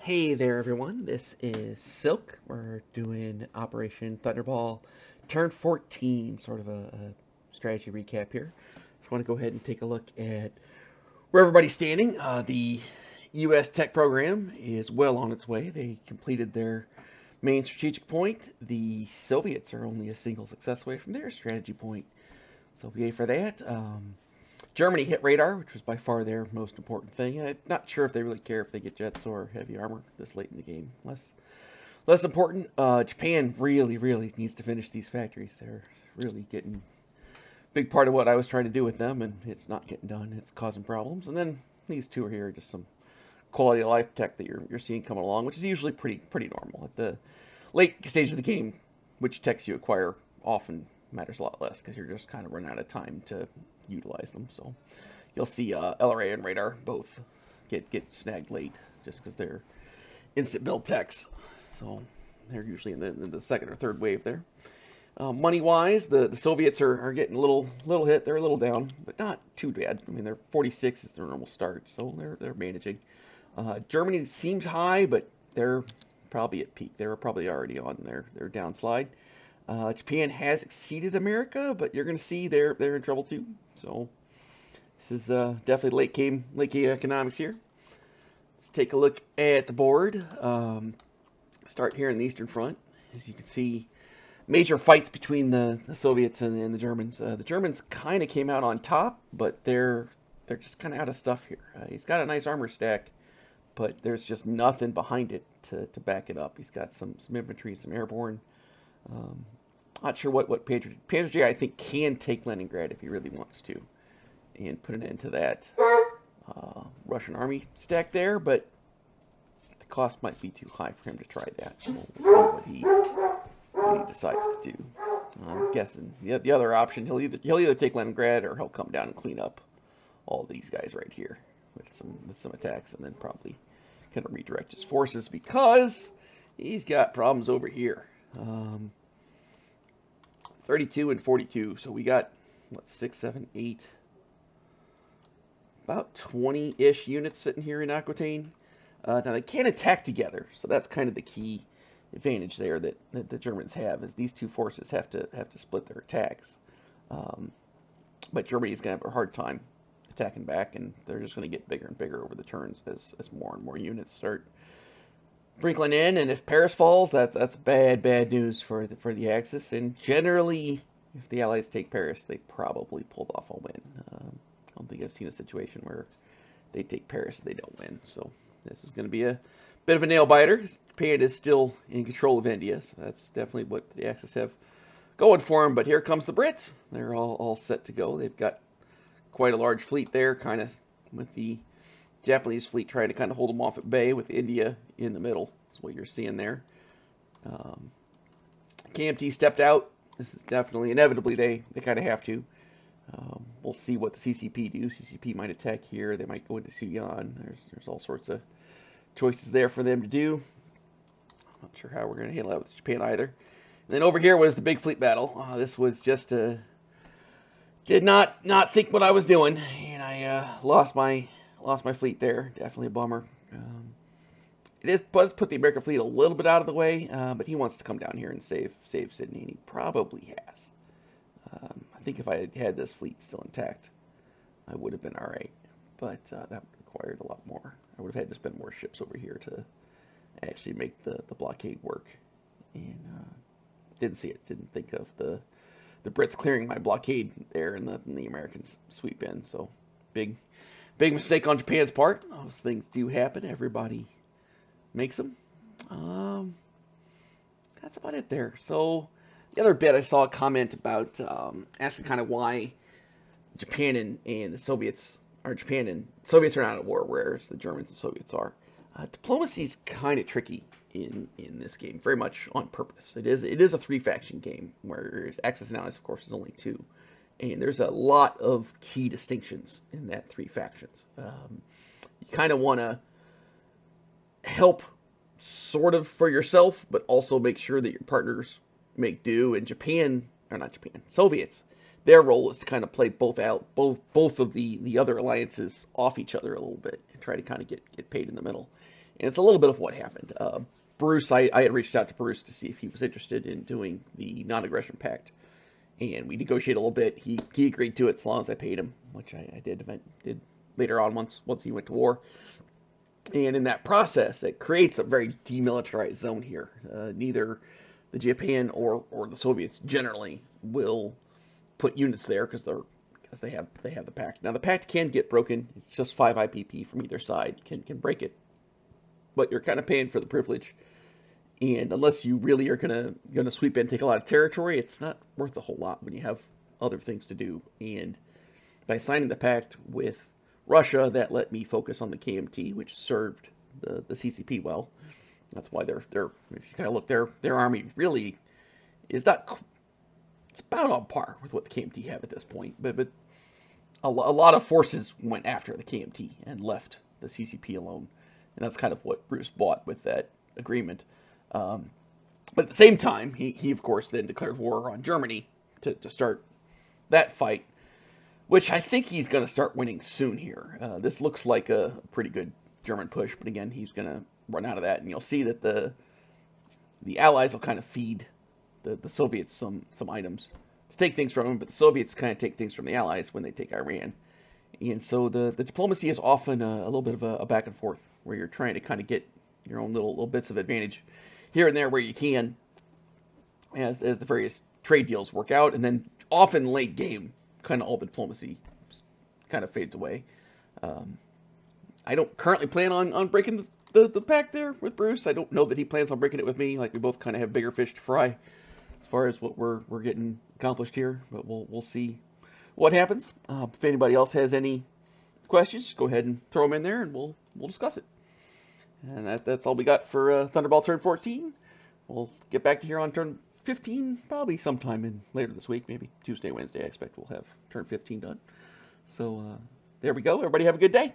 Hey there, everyone. This is Silk. We're doing Operation Thunderball Turn 14, sort of a strategy recap here. Just want to go ahead and take a look at where everybody's standing. The U.S. tech program is well on its way. They completed their main strategic point. The Soviets are only a single success away from their strategy point. So yay for that. Germany hit radar, which was by far their most important thing. I'm not sure if they really care if they get jets or heavy armor this late in the game. Less important. Japan really needs to finish these factories. They're really getting a big part of what I was trying to do with them, and it's not getting done. It's causing problems. And then these two are here, just some quality of life tech that you're seeing coming along, which is usually pretty normal at the late stage of the game. Which techs you acquire often matters a lot less because you're just kind of running out of time to utilize them. So you'll see LRA and Radar both get snagged late just because they're instant build techs. So they're usually in the second or third wave there. Money-wise, the Soviets are getting a little hit. They're a little down, but not too bad. I mean, they're 46 is their normal start, so they're managing. Germany seems high, but they're probably at peak. They were probably already on their downslide. Japan has exceeded America, but you're going to see they're in trouble too. So this is definitely late game economics here. Let's take a look at the board. Start here in the Eastern Front. As you can see, major fights between the Soviets and the Germans. The Germans kind of came out on top, but they're just kind of out of stuff here. He's got a nice armor stack, but there's just nothing behind it to back it up. He's got some infantry, some airborne. Not sure what Patriot I think can take Leningrad if he really wants to, and put an end to that Russian army stack there. But the cost might be too high for him to try that. So we'll see what he decides to do. I'm guessing the other option he'll either take Leningrad or he'll come down and clean up all these guys right here with some attacks, and then probably kind of redirect his forces because he's got problems over here. 32 and 42. So we got, what, 6, 7, 8, about 20-ish units sitting here in Aquitaine. Now they can't attack together, so that's kind of the key advantage there that the Germans have, is these two forces have to split their attacks. But Germany's going to have a hard time attacking back, and they're just going to get bigger and bigger over the turns as more and more units start sprinkling in. And if Paris falls, that's bad news for the Axis. And generally, if the Allies take Paris, they probably pulled off a win. I don't think I've seen a situation where they take Paris and they don't win. So this is going to be a bit of a nail biter. Japan is still in control of India, so that's definitely what the Axis have going for them. But here comes the Brits. They're all set to go. They've got quite a large fleet there, kind of with the Japanese fleet trying to kind of hold them off at bay, with India in the middle. That's what you're seeing there. KMT stepped out. This is definitely, inevitably, they kind of have to. We'll see what the CCP do. CCP might attack here. They might go into Suyan. There's all sorts of choices there for them to do. Not sure how we're going to handle that with Japan either. And then over here was the big fleet battle. This was just did not think what I was doing, and I lost my fleet there. Definitely a bummer. It does put the American fleet a little bit out of the way, but he wants to come down here and save Sydney, and he probably has. I think if I had this fleet still intact, I would have been all right, but that required a lot more. I would have had to spend more ships over here to actually make the blockade work, and didn't see it. Didn't think of the Brits clearing my blockade there, and the Americans sweep in. So big mistake on Japan's part. Those things do happen. Everybody makes them. That's about it there. So the other bit, I saw a comment about asking kind of why Japan and the Soviets, or Japan and Soviets are not at war, whereas the Germans and Soviets are. Diplomacy is kind of tricky in this game, very much on purpose. It is a three-faction game, whereas Axis and Allies, of course, is only two. And there's a lot of key distinctions in that three factions. You kind of want to help sort of for yourself, but also make sure that your partners make do. And Soviets, their role is to kind of play both of the other alliances off each other a little bit and try to kind of get paid in the middle. And it's a little bit of what happened. Bruce, I had reached out to Bruce to see if he was interested in doing the non-aggression pact, and we negotiated a little bit. He agreed to it as long as I paid him, which I did later on once he went to war. And in that process, it creates a very demilitarized zone here. Neither the Japan or the Soviets generally will put units there because they have the pact. Now the pact can get broken. It's just 5 IPP from either side can break it, but you're kind of paying for the privilege. And unless you really are gonna sweep in and take a lot of territory, it's not worth a whole lot when you have other things to do. And by signing the pact with Russia, that let me focus on the KMT, which served the CCP well. That's why they're if you kind of look, their army really is not. It's about on par with what the KMT have at this point, but a lot of forces went after the KMT and left the CCP alone, and that's kind of what Bruce bought with that agreement. But at the same time, he of course then declared war on Germany to start that fight, which I think he's going to start winning soon here. This looks like a pretty good German push, but again, he's going to run out of that, and you'll see that the Allies will kind of feed the Soviets some items to take things from them, but the Soviets kind of take things from the Allies when they take Iran. And so the diplomacy is often a little bit of a back and forth, where you're trying to kind of get your own little bits of advantage here and there where you can, as the various trade deals work out, and then often late game, kind of all the diplomacy kind of fades away. I don't currently plan on breaking the pact there with Bruce. I don't know that he plans on breaking it with me. Like, we both kind of have bigger fish to fry as far as what we're getting accomplished here. But we'll see what happens. If anybody else has any questions, go ahead and throw them in there, and we'll discuss it. And that's all we got for Thunderball Turn 14. We'll get back to here on Turn 15 probably sometime in later this week, maybe Tuesday, Wednesday. I expect we'll have Turn 15 done. So there we go. Everybody have a good day.